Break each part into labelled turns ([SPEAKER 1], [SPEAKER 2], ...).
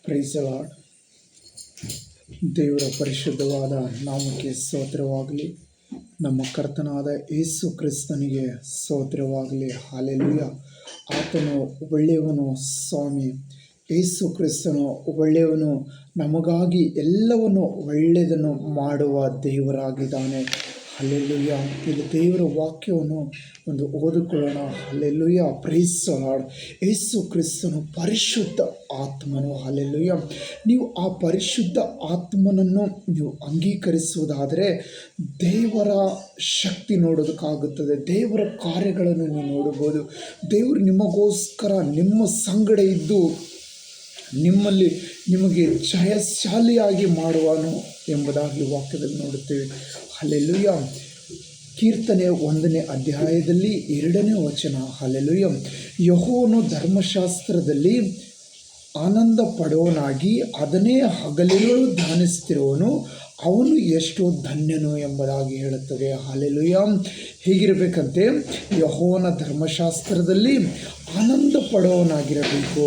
[SPEAKER 1] Price the lord. ದೇವರ ಪರಿಶುದ್ಧವಾದ ನಾಮಕ್ಕೆ ಸ್ತೋತ್ರವಾಗಲಿ. ನಮ್ಮ ಕರ್ತನಾದ ಯೇಸು ಕ್ರಿಸ್ತನಿಗೆ ಸ್ತೋತ್ರವಾಗಲಿ. ಹಲ್ಲೆಲೂಯ. ಆತನು ಒಳ್ಳೆಯವನು ಸ್ವಾಮಿ. ಯೇಸು ಕ್ರಿಸ್ತನು ಒಳ್ಳೆಯವನು, ನಮಗಾಗಿ ಎಲ್ಲವನ್ನು ಒಳ್ಳೆಯದನ್ನು ಮಾಡುವ ದೇವರಾಗಿದ್ದಾನೆ. ಹಲ್ಲೆಲೂಯ. ಇಲ್ಲಿ ದೇವರ ವಾಕ್ಯವನ್ನು ಒಂದು ಓದಿಕೊಳ್ಳೋಣ. Hallelujah. Praise the Lord. Yesu ಕ್ರಿಸ್ತನು ಪರಿಶುದ್ಧ ಆತ್ಮನು. ಹಲ್ಲೆಲೂಯ. ನೀವು ಆ ಪರಿಶುದ್ಧ ಆತ್ಮನನ್ನು ನೀವು ಅಂಗೀಕರಿಸುವುದಾದರೆ ದೇವರ ಶಕ್ತಿ ನೋಡೋದಕ್ಕಾಗುತ್ತದೆ. ದೇವರ ಕಾರ್ಯಗಳನ್ನು ನೀವು ನೋಡಬಹುದು. ದೇವರು ನಿಮಗೋಸ್ಕರ ನಿಮ್ಮ ಸಂಗಡ ಇದ್ದು ನಿಮಗೆ ಜಯಶಾಲಿಯಾಗಿ ಮಾಡುವನು ಎಂಬುದಾಗಿ ವಾಕ್ಯದಲ್ಲಿ ನೋಡುತ್ತೇವೆ. ಹಲ್ಲೆಲೂಯ. ಕೀರ್ತನೆ 1ನೇ ಅಧ್ಯಾಯದಲ್ಲಿ 2ನೇ ವಚನ. ಹಲ್ಲೆಲೂಯ. ಯೆಹೋವನು ಧರ್ಮಶಾಸ್ತ್ರದಲ್ಲಿ ಆನಂದ ಪಡುವವನಾಗಿ ಅದನ್ನೇ ಹಗಲಿರುಳು ಧ್ಯಾನಿಸುತ್ತಿರುವನು, ಅವನು ಎಷ್ಟೋ ಧನ್ಯನು ಎಂಬುದಾಗಿ ಹೇಳುತ್ತದೆ. ಹಲ್ಲೆಲೂಯ. ಹೀಗಿರಬೇಕಂತೆ, ಯೆಹೋವನ ಧರ್ಮಶಾಸ್ತ್ರದಲ್ಲಿ ಆನಂದ ಪಡುವನಾಗಿರಬೇಕು,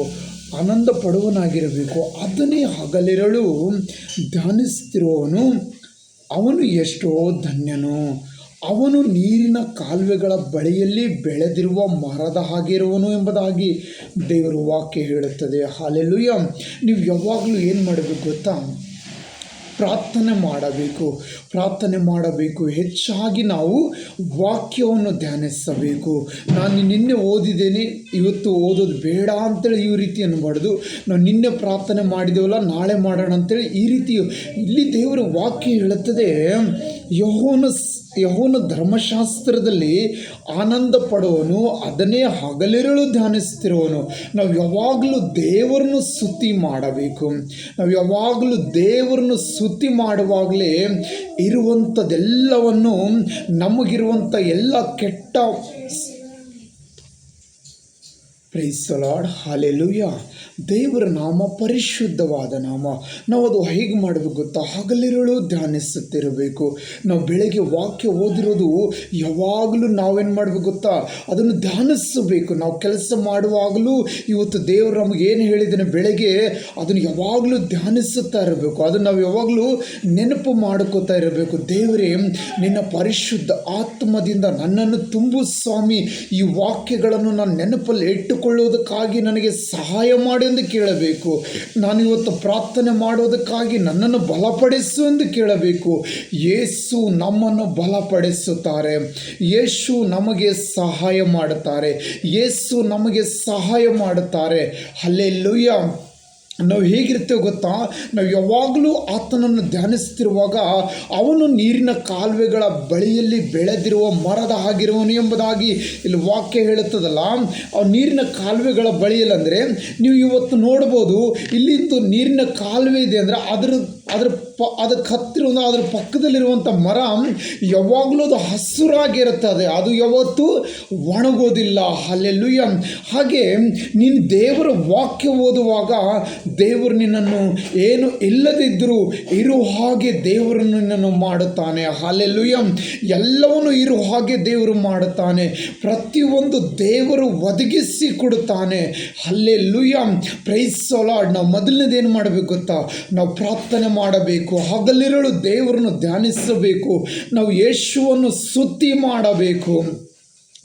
[SPEAKER 1] ಅದನ್ನೇ ಹಗಲಿರುಳು ಧ್ಯಾನಿಸುತ್ತಿರುವವನು, ಅವನು ಎಷ್ಟೋ ಧನ್ಯನು. ಅವನು ನೀರಿನ ಕಾಲುವೆಗಳ ಬಳಿಯಲ್ಲಿ ಬೆಳೆದಿರುವ ಮರದ ಹಾಗಿರುವನು ಎಂಬುದಾಗಿ ದೇವರ ವಾಕ್ಯ ಹೇಳುತ್ತದೆ. ಹಲ್ಲೆಲೂಯ. ನೀವು ಯಾವಾಗಲೂ ಏನು ಮಾಡಬೇಕು ಗೊತ್ತಾ? ಪ್ರಾರ್ಥನೆ ಮಾಡಬೇಕು. ಹೆಚ್ಚಾಗಿ ನಾವು ವಾಕ್ಯವನ್ನು ಧ್ಯಾನಿಸಬೇಕು. ನಾನು ನಿನ್ನೆ ಓದಿದ್ದೇನೆ, ಇವತ್ತು ಓದೋದು ಬೇಡ ಅಂತೇಳಿ ಈ ರೀತಿ ಅನ್ನಬಾರ್ದು. ನಾವು ನಿನ್ನೆ ಪ್ರಾರ್ಥನೆ ಮಾಡಿದೆವಲ್ಲ, ನಾಳೆ ಮಾಡೋಣ ಅಂತೇಳಿ ಈ ರೀತಿ. ಇಲ್ಲಿ ದೇವರ ವಾಕ್ಯ ಹೇಳುತ್ತದೆ, ಯೆಹೋವನ ಧರ್ಮಶಾಸ್ತ್ರದಲ್ಲಿ ಆನಂದ ಪಡುವನು, ಅದನ್ನೇ ಹಗಲಿರುಳು ಧ್ಯಾನಿಸುತ್ತಿರುವನು. ನಾವು ಯಾವಾಗಲೂ ದೇವರನ್ನು ಸ್ತುತಿ ಮಾಡಬೇಕು. ನಾವು ಯಾವಾಗಲೂ ದೇವರನ್ನು ಸ್ತುತಿ ಮಾಡುವಾಗಲೇ ಇರುವಂಥದ್ದೆಲ್ಲವನ್ನು, ನಮಗಿರುವಂಥ ಎಲ್ಲ ಕೆಟ್ಟ ಪ್ರೈಸ್ ದ ಲಾರ್ಡ್. ಹಲ್ಲೆಲೂಯ. ದೇವರ ನಾಮ ಪರಿಶುದ್ಧವಾದ ನಾಮ. ನಾವು ಅದು ಹೇಗೆ ಮಾಡಬೇಕು ಗೊತ್ತಾ? ಹಗಲಿರುಳು ಧ್ಯಾನಿಸುತ್ತಿರಬೇಕು. ನಾವು ಬೆಳಗ್ಗೆ ವಾಕ್ಯ ಓದಿರೋದು ಯಾವಾಗಲೂ ನಾವೇನು ಮಾಡಬೇಕು ಗೊತ್ತಾ? ಅದನ್ನು ಧ್ಯಾನಿಸಬೇಕು. ನಾವು ಕೆಲಸ ಮಾಡುವಾಗಲೂ ಇವತ್ತು ದೇವರು ನಮಗೆ ಏನು ಹೇಳಿದ್ದಾನೆ ಬೆಳಗ್ಗೆ, ಅದನ್ನು ಯಾವಾಗಲೂ ಧ್ಯಾನಿಸುತ್ತಾ ಇರಬೇಕು. ಅದನ್ನು ನಾವು ಯಾವಾಗಲೂ ನೆನಪು ಮಾಡ್ಕೋತಾ ಇರಬೇಕು. ದೇವರೇ, ನಿನ್ನ ಪರಿಶುದ್ಧ ಆತ್ಮದಿಂದ ನನ್ನನ್ನು ತುಂಬು ಸ್ವಾಮಿ. ಈ ವಾಕ್ಯಗಳನ್ನು ನಾನು ನೆನಪಲ್ಲಿ ಇಟ್ಟುಕೊಳ್ಳುವುದಕ್ಕಾಗಿ ನನಗೆ ಸಹಾಯ ಮಾಡಿ ಎಂದು ಕೇಳಬೇಕು. ನಾನು ಇವತ್ತು ಪ್ರಾರ್ಥನೆ ಮಾಡೋದಕ್ಕಾಗಿ ನನ್ನನ್ನು ಬಲಪಡಿಸು ಎಂದು ಕೇಳಬೇಕು. ಯೇಸು ನಮ್ಮನ್ನು ಬಲಪಡಿಸುತ್ತಾರೆ. ಯೇಸು ನಮಗೆ ಸಹಾಯ ಮಾಡುತ್ತಾರೆ. ಹಲ್ಲೆಲೂಯ. ನಾವು ಹೇಗಿರ್ತೇವೆ ಗೊತ್ತಾ? ನಾವು ಯಾವಾಗಲೂ ಆತನನ್ನು ಧ್ಯಾನಿಸ್ತಿರುವಾಗ ಅವನು ನೀರಿನ ಕಾಲುವೆಗಳ ಬಳಿಯಲ್ಲಿ ಬೆಳೆದಿರುವ ಮರದ ಹಾಗಿರುವನು ಎಂಬುದಾಗಿ ಇಲ್ಲಿ ವಾಕ್ಯ ಹೇಳುತ್ತದಲ್ಲ. ಆ ನೀರಿನ ಕಾಲುವೆಗಳ ಬಳಿಯಲ್ಲಿ ಅಂದರೆ ನೀವು ಇವತ್ತು ನೋಡ್ಬೋದು, ಇಲ್ಲಿಂದು ನೀರಿನ ಕಾಲುವೆ ಇದೆ ಅಂದರೆ ಅದಕ್ಕೆ ಹತ್ತಿರ ಅದರ ಪಕ್ಕದಲ್ಲಿರುವಂಥ ಮರ ಯಾವಾಗಲೂ ಅದು ಹಸುರಾಗಿರುತ್ತದೆ. ಅದು ಯಾವತ್ತೂ ಒಣಗೋದಿಲ್ಲ. ಹಲ್ಲೆಲೂಯ. ಹಾಗೆ ನೀನು ದೇವರ ವಾಕ್ಯ ಓದುವಾಗ ದೇವರು ನಿನ್ನನ್ನು ಏನು ಇಲ್ಲದಿದ್ದರೂ ಇರುವ ಹಾಗೆ ದೇವರು ನಿನ್ನನ್ನು ಮಾಡುತ್ತಾನೆ. ಹಲ್ಲೆಲೂಯ. ಎಲ್ಲವನ್ನು ಇರುವ ಹಾಗೆ ದೇವರು ಮಾಡುತ್ತಾನೆ. ಪ್ರತಿಯೊಂದು ದೇವರು ಒದಗಿಸಿ ಕೊಡುತ್ತಾನೆ. ಹಲ್ಲೆಲೂಯ. Praise the lord. ನಾವು ಮೊದಲನೇದೇನು ಮಾಡಬೇಕು ಗೊತ್ತಾ? ನಾವು ಪ್ರಾರ್ಥನೆ ಮಾಡಬೇಕು. ಹಗಲಿರುಳು ದೇವರನ್ನು ಧ್ಯಾನಿಸಬೇಕು. ನಾವು ಯೇಸುವನ್ನು ಸ್ತುತಿ ಮಾಡಬೇಕು.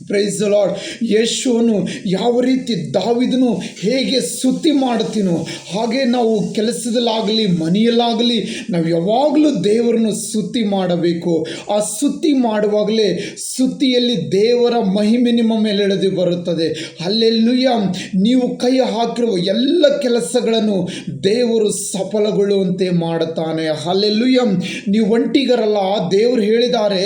[SPEAKER 1] Price the lord. ಯೇಸುವನ್ನು ಯಾವ ರೀತಿ ದಾವೀದನು ಹೇಗೆ ಸ್ತುತಿ ಮಾಡುತ್ತೀನೋ ಹಾಗೆ ನಾವು ಕೆಲಸದಲ್ಲಾಗಲಿ ಮನೆಯಲ್ಲಾಗಲಿ ನಾವು ಯಾವಾಗಲೂ ದೇವರನ್ನು ಸ್ತುತಿ ಮಾಡಬೇಕು. ಆ ಸ್ತುತಿ ಮಾಡುವಾಗಲೇ ಸ್ತುತಿಯಲ್ಲಿ ದೇವರ ಮಹಿಮೆ ನಿಮ್ಮ ಮೇಲೆ ಇಳಿದು ಬರುತ್ತದೆ. ಹಲ್ಲೆಲೂಯ. ನೀವು ಕೈ ಹಾಕಿರುವ ಎಲ್ಲ ಕೆಲಸಗಳನ್ನು ದೇವರು ಸಫಲಗೊಳ್ಳುವಂತೆ ಮಾಡುತ್ತಾನೆ. ಹಲ್ಲೆಲೂಯ. ನೀವು ಒಂಟಿಗರಲ್ಲ. ದೇವರು ಹೇಳಿದ್ದಾರೆ,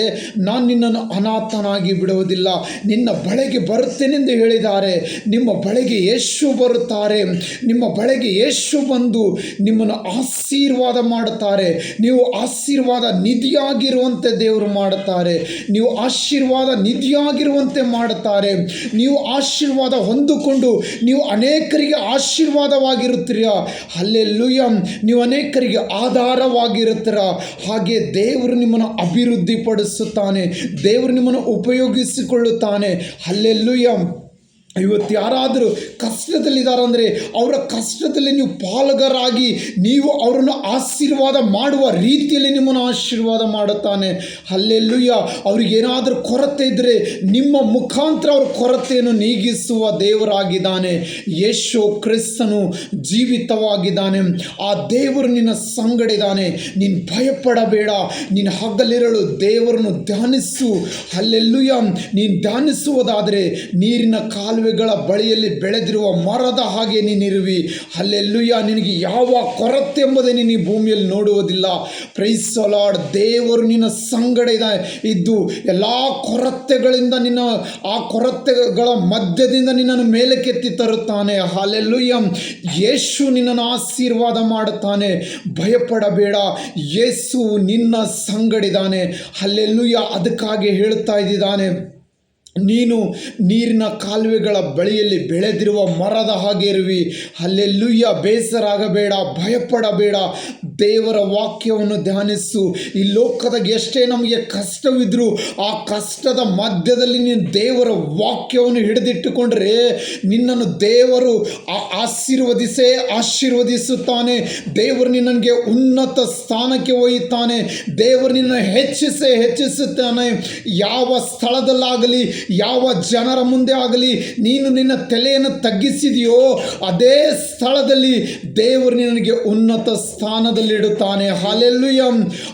[SPEAKER 1] ನಾನು ನಿನ್ನನ್ನು ಅನಾಥನಾಗಿ ಬಿಡುವುದಿಲ್ಲ, ನಿನ್ನ ಬಳಿಗೆ ಬರುತ್ತೇನೆಂದು ಹೇಳಿದ್ದಾರೆ. ನಿಮ್ಮ ಬಳಿಗೆ ಯೇಸು ಬರುತ್ತಾರೆ. ನಿಮ್ಮ ಬಳಿಗೆ ಯೇಸು ಬಂದು ನಿಮ್ಮನ್ನು ಆಶೀರ್ವಾದ ಮಾಡುತ್ತಾರೆ. ನೀವು ಆಶೀರ್ವಾದ ನಿಧಿಯಾಗಿರುವಂತೆ ದೇವರು ಮಾಡುತ್ತಾರೆ. ನೀವು ಆಶೀರ್ವಾದ ನಿಧಿಯಾಗಿರುವಂತೆ ಮಾಡುತ್ತಾರೆ. ನೀವು ಆಶೀರ್ವಾದ ಹೊಂದಿಕೊಂಡು ನೀವು ಅನೇಕರಿಗೆ ಆಶೀರ್ವಾದವಾಗಿರುತ್ತೀರ. ಹಲ್ಲೆಲೂಯ. ನೀವು ಅನೇಕರಿಗೆ ಆಧಾರವಾಗಿರುತ್ತೀರ. ಹಾಗೆ ದೇವರು ನಿಮ್ಮನ್ನು ಅಭಿವೃದ್ಧಿಪಡಿಸುತ್ತಾನೆ. ದೇವರು ನಿಮ್ಮನ್ನು ಉಪಯೋಗಿಸಿಕೊಳ್ಳುತ್ತಾನೆ. ಹಲ್ಲೆಲೂಯ. ಇವತ್ತು ಯಾರಾದರೂ ಕಷ್ಟದಲ್ಲಿದ್ದಾರೆ ಅಂದರೆ ಅವರ ಕಷ್ಟದಲ್ಲಿ ನೀವು ಪಾಲುಗಾರಾಗಿ ನೀವು ಅವರನ್ನು ಆಶೀರ್ವಾದ ಮಾಡುವ ರೀತಿಯಲ್ಲಿ ನಿಮ್ಮನ್ನು ಆಶೀರ್ವಾದ ಮಾಡುತ್ತಾನೆ. ಹಲ್ಲೆಲೂಯ. ಅವ್ರಿಗೇನಾದರೂ ಕೊರತೆ ಇದ್ದರೆ ನಿಮ್ಮ ಮುಖಾಂತರ ಅವ್ರ ಕೊರತೆಯನ್ನು ನೀಗಿಸುವ ದೇವರಾಗಿದ್ದಾನೆ. ಯೇಸು ಕ್ರಿಸ್ತನು ಜೀವಿತವಾಗಿದ್ದಾನೆ. ಆ ದೇವರು ನಿನ್ನ ಸಂಗಡಿದ್ದಾನೆ. ನೀನು ಭಯಪಡಬೇಡ. ನೀನು ಹಗಲಿರಳು ದೇವರನ್ನು ಧ್ಯಾನಿಸು. ಹಲ್ಲೆಲೂಯ. ನೀನು ಧ್ಯಾನಿಸುವುದಾದರೆ ನೀರಿನ ಕಾಲುವೆಗಳ ಬಳಿಯಲ್ಲಿ ಬೆಳೆದಿರುವ ಮರದ ಹಾಗೆ ನೀನಿರುವಿ. ಹಲ್ಲೆಲೂಯ. ನಿನಗೆ ಯಾವ ಕೊರತೆ ಎಂಬುದೇ ನೀನು ಈ ಭೂಮಿಯಲ್ಲಿ ನೋಡುವುದಿಲ್ಲ. Praise the Lord. ದೇವರು ನಿನ್ನ ಸಂಗಡ ಇದ್ದು ಎಲ್ಲ ಕೊರತೆಗಳಿಂದ ಆ ಕೊರತೆಗಳ ಮಧ್ಯದಿಂದ ನಿನ್ನನ್ನು ಮೇಲಕ್ಕೆತ್ತಿ ತರುತ್ತಾನೆ. ಹಲ್ಲೆಲೂಯ. ಯೇಸು ನಿನ್ನನ್ನು ಆಶೀರ್ವಾದ ಮಾಡುತ್ತಾನೆ. ಭಯಪಡಬೇಡ. ಯೇಸು ನಿನ್ನ ಸಂಗಡಿದ್ದಾನೆ. ಹಲ್ಲೆಲೂಯ. ಅದಕ್ಕಾಗಿ ಹೇಳ್ತಾ ಇದ್ದಾನೆ, ನೀನು ನೀರಿನ ಕಾಲುವೆಗಳ ಬಳಿಯಲ್ಲಿ ಬೆಳೆದಿರುವ ಮರದ ಹಾಗೆ ಇರುವಿ. ಹಲ್ಲೆಲೂಯ. ಬೇಸರ ಆಗಬೇಡ, ಭಯಪಡಬೇಡ. ದೇವರ ವಾಕ್ಯವನ್ನು ಧ್ಯಾನಿಸು. ಈ ಲೋಕದಾಗ ಎಷ್ಟೇ ನಮಗೆ ಕಷ್ಟವಿದ್ದರೂ ಆ ಕಷ್ಟದ ಮಧ್ಯದಲ್ಲಿ ನೀನು ದೇವರ ವಾಕ್ಯವನ್ನು ಹಿಡಿದಿಟ್ಟುಕೊಂಡ್ರೆ ನಿನ್ನನ್ನು ದೇವರು ಆಶೀರ್ವದಿಸುತ್ತಾನೆ. ದೇವರು ನಿನ್ನಗೆ ಉನ್ನತ ಸ್ಥಾನಕ್ಕೆ ಒಯ್ಯುತ್ತಾನೆ. ದೇವರು ನಿನ್ನ ಹೆಚ್ಚಿಸುತ್ತಾನೆ. ಯಾವ ಸ್ಥಳದಲ್ಲಾಗಲಿ ಯಾವ ಜನರ ಮುಂದೆ ಆಗಲಿ ನೀನು ನಿನ್ನ ತಲೆಯನ್ನು ತಗ್ಗಿಸಿದೆಯೋ ಅದೇ ಸ್ಥಳದಲ್ಲಿ ದೇವರು ನಿನಗೆ ಉನ್ನತ ಸ್ಥಾನದಲ್ಲಿಡುತ್ತಾನೆ. ಹಲ್ಲೆಲೂಯ.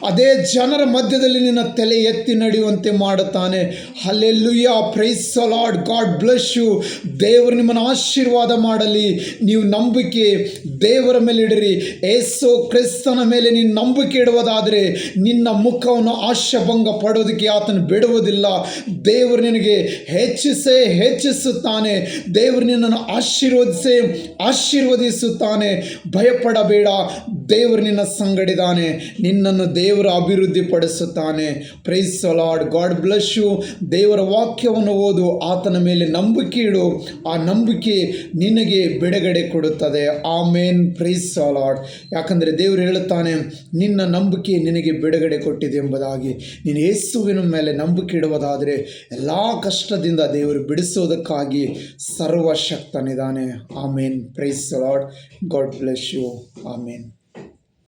[SPEAKER 1] ಅದೇ ಜನರ ಮಧ್ಯದಲ್ಲಿ ನಿನ್ನ ತಲೆ ಎತ್ತಿ ನಡೆಯುವಂತೆ ಮಾಡುತ್ತಾನೆ. Hallelujah. Praise the Lord. God bless you. ದೇವರು ನಿಮ್ಮನ್ನು ಆಶೀರ್ವಾದ ಮಾಡಲಿ. ನೀವು ನಂಬಿಕೆ ದೇವರ ಮೇಲೆ ಇಡಿರಿ. ಯೇಸು ಕ್ರಿಸ್ತನ ಮೇಲೆ ನೀನು ನಂಬಿಕೆ ಇಡುವುದಾದರೆ ನಿನ್ನ ಮುಖವನ್ನು ಆಶಾಭಂಗ ಪಡೋದಕ್ಕೆ ಆತನು ಬಿಡುವುದಿಲ್ಲ. ದೇವರು ನಿನಗೆ ಹೆಚ್ಚಿಸುತ್ತಾನೆ. ದೇವರು ನಿನ್ನನ್ನು ಆಶೀರ್ವದಿಸುತ್ತಾನೆ. ಭಯಪಡಬೇಡ. ದೇವರು ನಿನ್ನ ಸಂಗಡಿದ್ದಾನೆ. ನಿನ್ನನ್ನು ದೇವರು ಅಭಿವೃದ್ಧಿ ಪಡಿಸುತ್ತಾನೆ. Praise the Lord. God bless you. ದೇವರ ವಾಕ್ಯವನ್ನು ಓದು. ಆತನ ಮೇಲೆ ನಂಬಿಕೆ ಇಡು. ಆ ನಂಬಿಕೆ ನಿನಗೆ ಬಿಡುಗಡೆ ಕೊಡುತ್ತದೆ. ಆಮೇನ್. Praise the Lord. ಯಾಕಂದರೆ ದೇವರು ಹೇಳುತ್ತಾನೆ, ನಿನ್ನ ನಂಬಿಕೆ ನಿನಗೆ ಬಿಡುಗಡೆ ಕೊಟ್ಟಿದೆ ಎಂಬುದಾಗಿ. ನೀನು ಯೇಸುವಿನ ಮೇಲೆ ನಂಬಿಕೆ ಇಡುವುದಾದರೆ ಎಲ್ಲ ಕಷ್ಟದಿಂದ ದೇವರು ಬಿಡಿಸೋದಕ್ಕಾಗಿ ಸರ್ವಶಕ್ತನಿದ್ದಾನೆ. Amen. Praise the Lord. God bless you. Amen.